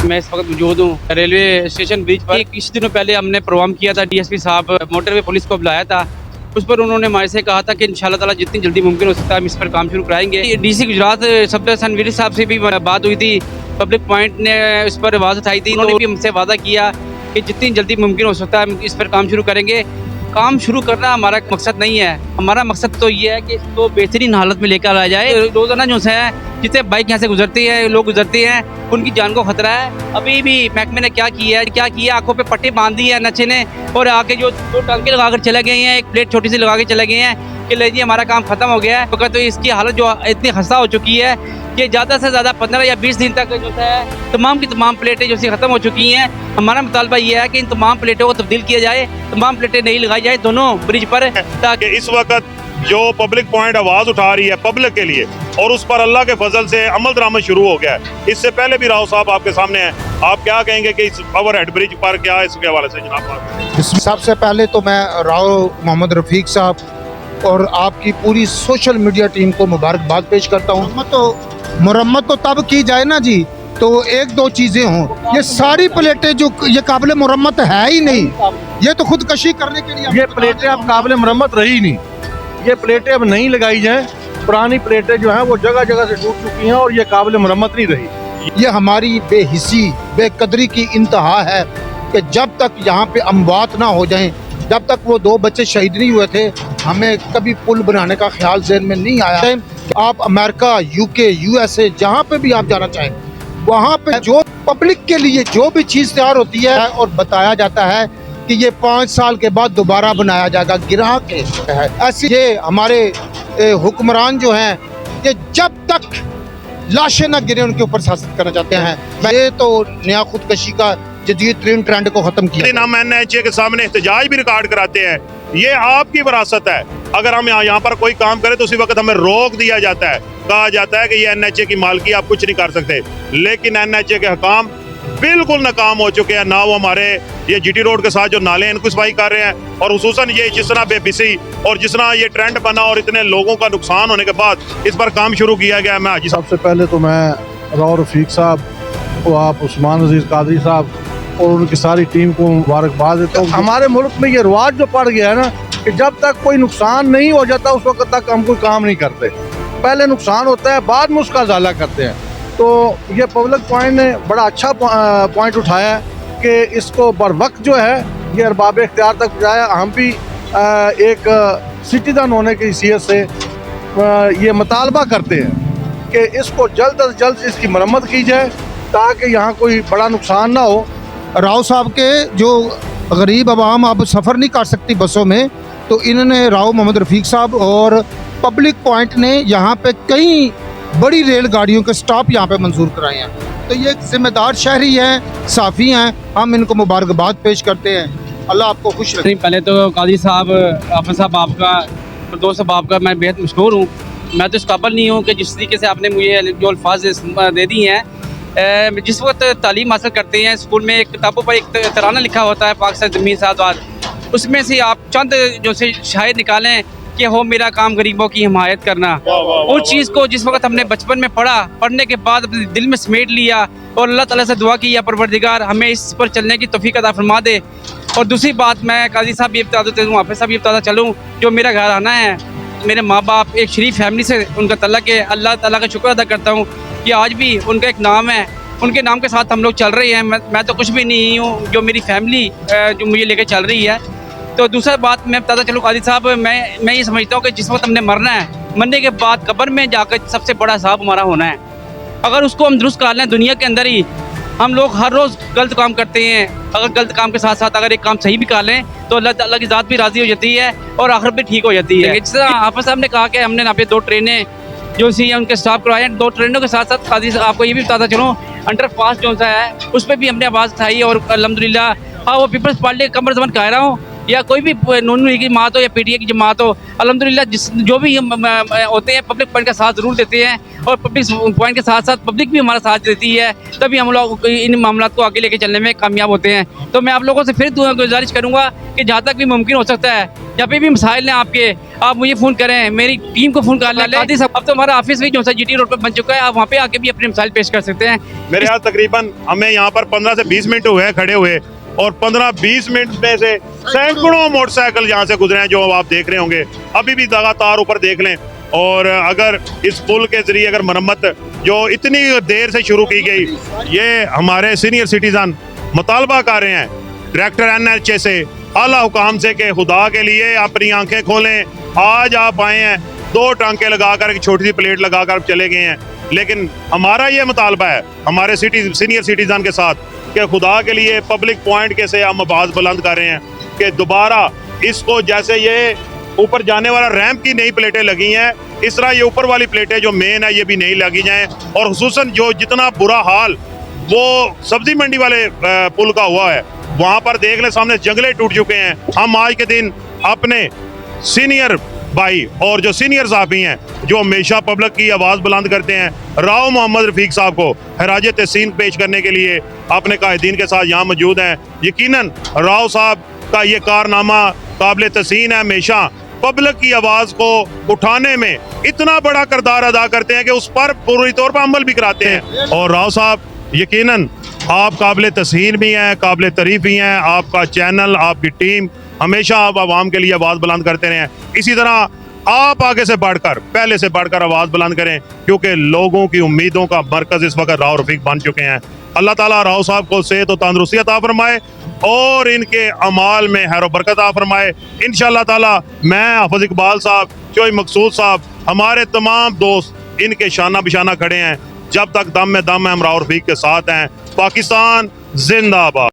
मैं इस वक्त मौजूद हूँ रेलवे स्टेशन ब्रिज पर। कुछ दिनों पहले हमने प्रोग्राम किया था, डीएसपी साहब मोटरवे पुलिस को बुलाया था। उस पर उन्होंने हमारे से कहा था कि इंशाल्लाह ताला जितनी जल्दी मुमकिन हो सकता है हम इस पर काम शुरू कराएंगे। डीसी गुजरात सफदर सनवीर साहब से भी बात हुई थी, पब्लिक पॉइंट ने इस पर आवाज़ उठाई थी। उन्होंने भी हमसे वादा किया कि जितनी जल्दी मुमकिन हो सकता है हम इस पर काम शुरू करेंगे। काम शुरू करना हमारा मकसद नहीं है, हमारा मकसद तो ये है कि इसको बेहतरीन हालत में लेकर आया जाए। रोजाना जो है जितने बाइक यहाँ से गुजरती है, लोग गुजरते हैं, उनकी जान को खतरा है। अभी भी महकमे ने क्या किया, आंखों पे पट्टी बांध दी है नशे ने, और आके जो दो टांके लगा कर चले गए हैं, एक प्लेट छोटी सी लगा के चले गए हैं कि ले जी हमारा काम खत्म हो गया है। तो इसकी हालत जो इतनी खस्ता हो चुकी है कि ज़्यादा से ज़्यादा 15 या 20 दिन तक जो है तमाम की तमाम प्लेटें जो सी ख़त्म हो चुकी हैं। हमारा मुतालबा ये है कि इन तमाम प्लेटों को तब्दील किया जाए, तमाम प्लेटें नहीं लगाई जाए दोनों ब्रिज पर, ताकि इस वक्त जो पब्लिक पॉइंट आवाज़ उठा रही है पब्लिक के लिए, और उस पर अल्लाह के फजल से अमल दरामद शुरू हो गया है। इससे पहले भी राव साहब आपके सामने हैं, आप क्या कहेंगे कि इस ओवर हेड ब्रिज पर क्या इसके हवाले से जनाब? सबसे पहले तो मैं राव मोहम्मद रफ़ीक साहब और आपकी पूरी सोशल मीडिया टीम को मुबारकबाद पेश करता हूँ। मुरम्मत तो तब की जाए ना जी, तो एक दो चीज़ें हों। ये सारी प्लेटें जो ये काबिल मुरम्मत है ही नहीं, ये तो खुदकशी करने के लिए ये प्लेटें अब काबिल मुरम्मत रही नहीं। ये प्लेटें अब नहीं लगाई जाएं, पुरानी प्लेटें जो हैं वो जगह जगह से टूट चुकी हैं और ये काबिल मुरम्मत नहीं रही। ये हमारी बेहिसी बेकदरी की इंतहा है कि जब तक यहाँ पे अमवात ना हो जाएं, जब तक वो 2 बच्चे शहीद नहीं हुए थे, हमें कभी पुल बनाने का ख्याल ज़हन में नहीं आया। आप अमेरिका, यूके, यूएसए जहाँ पे भी आप जाना चाहें, वहाँ पे जो पब्लिक के लिए जो भी चीज़ तैयार होती है और बताया जाता है कि ये 5 साल के बाद दोबारा बनाया जाएगा, गिरा के है ऐसे। ये हमारे हुक्मरान जो हैं, ये जब तक लाशें न गिरे उनके ऊपर शासन करना चाहते हैं। ये तो नया खुदकशी का जदीद तरीन ट्रेंड को खत्म किया। हम एनएचए के सामने एहतजाज भी रिकॉर्ड कराते हैं, ये आपकी विरासत है। अगर हम यहाँ पर कोई काम करें तो उसी वक्त हमें रोक दिया जाता है, कहा जाता है कि ये एनएचए की मालकी, आप कुछ नहीं कर सकते। लेकिन एनएचए के हुकाम बिल्कुल नाकाम हो चुके हैं। ना वो हमारे ये जीटी रोड के साथ जो नाले हैं इनको सफाई कर रहे हैं, और हुसूसन ये जिस तरह बेबिसी और जिस तरह ये ट्रेंड बना और इतने लोगों का नुकसान होने के बाद इस पर काम शुरू किया गया। मैं हाजी सबसे पहले तो मैं राव रफ़ीक साहब को, आप उस्मान अजीज़ कादरी साहब और उनकी सारी टीम को मुबारकबाद देता हूँ। हमारे मुल्क में ये रिवाज जो पड़ गया है ना कि जब तक कोई नुकसान नहीं हो जाता उस वक्त तक हम कोई काम नहीं करते। पहले नुकसान होता है, बाद में उसका ज़ाला करते हैं। तो ये पब्लिक पॉइंट ने बड़ा अच्छा पॉइंट उठाया है कि इसको बर वक्त जो है ये अरबाब इख्तियार तक पहुँचाया। हम भी एक सिटीजन होने की हैसियत से ये मुतालबा करते हैं कि इसको जल्द अज जल्द इसकी मरम्मत की जाए ताकि यहाँ कोई बड़ा नुकसान ना हो। राव साहब के जो गरीब आवाम अब सफ़र नहीं कर सकती बसों में, तो इन्होंने राव मोहम्मद रफ़ीक साहब और पब्लिक पॉइंट ने यहाँ पे कई बड़ी रेलगाड़ियों के स्टॉप यहाँ पे मंजूर कराए हैं। तो ये एक जिम्मेदार शहरी हैं, साफ़ी हैं, हम इनको मुबारकबाद पेश करते हैं। अल्लाह आपको खुश रखे। पहले तो काजी साहब, आफिस साहब आपका, दोस्त साहब आपका मैं बेहद मशहूर हूँ। मैं तो इस काबिल नहीं हूँ कि जिस तरीके से आपने मुझे जो अल्फाज दे दी हैं। जिस वक्त तालीम हासिल करते हैं स्कूल में, एक किताबों पर एक तराना लिखा होता है पाक से ज़मीन से आज़ाद, उसमें से आप चंद जो से शायद निकालें कि हो मेरा काम गरीबों की हिमायत करना। उस चीज़ को जिस वक्त हमने बचपन में पढ़ा, पढ़ने के बाद अपने दिल में समेट लिया और अल्लाह ताला से दुआ की, या परवरदिगार हमें इस पर चलने की तौफीक अता फरमा दे। और दूसरी बात, मैं काजी साहब ये बता देता हूँ, हाफिज़ साहब ये बताता चलूँ, जो मेरा घर आना है, मेरे माँ बाप एक शरीफ फैमिली से उनका तल्लुक़ है। अल्लाह ताला का शुक्र अदा करता हूँ कि आज भी उनका एक नाम है, उनके नाम के साथ हम लोग चल रहे हैं। मैं तो कुछ भी नहीं हूँ, जो मेरी फैमिली जो मुझे लेकर चल रही है। तो दूसरा बात मैं बताता चलूँ काजी साहब, मैं ये समझता हूँ कि जिस वक्त हमने मरना है, मरने के बाद कब्र में जाकर सबसे बड़ा हिसाब हमारा होना है। अगर उसको हम दुरुस्त कर लें दुनिया के अंदर ही, हम लोग हर रोज़ गलत काम करते हैं, अगर गलत काम के साथ साथ अगर एक काम सही भी कर लें तो अल्लाह ताला की ज़ात भी राज़ी हो जाती है और आखिरत भी ठीक हो जाती है। जिस तरह हाफिज़ साहब ने कहा कि हमने यहाँ पे 2 ट्रेनें जो सी उनके स्टॉप करवाए हैं, 2 ट्रेनों के साथ साथ काजी आपको ये भी बताता चलूँ, अंडरपास जो सा है उस पर भी हमने आवाज़ उठाई और अल्हम्दुलिल्लाह। हाँ, वो पीपल्स पार्टी का कमर ज़मान कह रहा हूँ, या कोई भी नून लीग की जमात हो या PTI की जमात हो, अल्हम्दुलिल्लाह जो भी होते हैं पब्लिक पॉइंट का साथ ज़रूर देते हैं और पब्लिक पॉइंट के साथ साथ पब्लिक भी हमारा साथ देती है, तभी हम लोग इन मामलों को आगे लेके चलने में कामयाब होते हैं। तो मैं आप लोगों से फिर गुजारिश करूँगा कि जहाँ तक भी मुमकिन हो सकता है, जहाँ पे भी मसाइल हैं आपके, आप मुझे फ़ोन करें, मेरी टीम को फ़ोन कर लें। कादी साहब, अब तो हमारा ऑफिस भी जो सा GT रोड पर बन चुका है, आप वहाँ पे आके भी अपने मसाइल पेश कर सकते हैं। मेरे यहाँ तकरीबन हमें यहाँ पर 15 से 20 मिनट हुए हैं खड़े हुए, और 15-20 मिनट में से सैकड़ों मोटरसाइकिल यहाँ से गुजरे हैं जो आप देख रहे होंगे। अभी भी लगातार ऊपर देख लें, और अगर इस पुल के जरिए अगर मरम्मत जो इतनी देर से शुरू की गई, ये हमारे सीनियर सिटीजन मुतालबा कर रहे हैं डायरेक्टर NHA से, आला हुकाम से कि खुदा के लिए अपनी आंखें खोलें। आज आप आए हैं 2 टांके लगाकर, एक छोटी सी प्लेट लगाकर चले गए हैं, लेकिन हमारा ये मुतालबा है हमारे सीनियर सिटीजन के साथ कि खुदा के लिए पब्लिक पॉइंट के से हम आवाज़ बुलंद कर रहे हैं कि दोबारा इसको, जैसे ये ऊपर जाने वाला रैंप की नई प्लेटें लगी हैं, इस तरह ये ऊपर वाली प्लेटें जो मेन है ये भी नहीं लगी जाएं। और खुसूसन जो जितना बुरा हाल वो सब्जी मंडी वाले पुल का हुआ है, वहाँ पर देख लें सामने जंगले टूट चुके हैं। हम आज के दिन अपने सीनियर भाई और जो सीनियर साहबी हैं जो हमेशा पब्लिक की आवाज़ बुलंद करते हैं, राव मोहम्मद रफीक साहब को खराज तहसीन पेश करने के लिए अपने कायदीन के साथ यहाँ मौजूद हैं। यकीनन राव साहब का ये कारनामा काबिल तहसीन है, हमेशा पब्लिक की आवाज़ को उठाने में इतना बड़ा किरदार अदा करते हैं कि उस पर पूरी तौर पर अमल भी कराते हैं। और राव साहब यकीनन आप काबिल तहसीन भी हैं, काबिल तारीफ भी हैं। आपका चैनल, आपकी टीम हमेशा आप आवाम के लिए आवाज़ बुलंद करते रहें। इसी तरह आप आगे से बढ़कर, पहले से बढ़कर आवाज़ बुलंद करें, क्योंकि लोगों की उम्मीदों का मरकज़ इस वक्त राव रफीक बन चुके हैं। अल्लाह ताला राव साहब को सेहत और तंदुरुस्ती अता फरमाए और इनके अमाल में खैर बरकत अता फरमाए। इंशाअल्लाह ताला मैं हाफिज इकबाल साहब, शोएब मकसूद साहब, हमारे तमाम दोस्त इनके शाना बिशाना खड़े हैं। जब तक दम में दम है हम राव रफीक के साथ हैं। पाकिस्तान जिंदाबाद।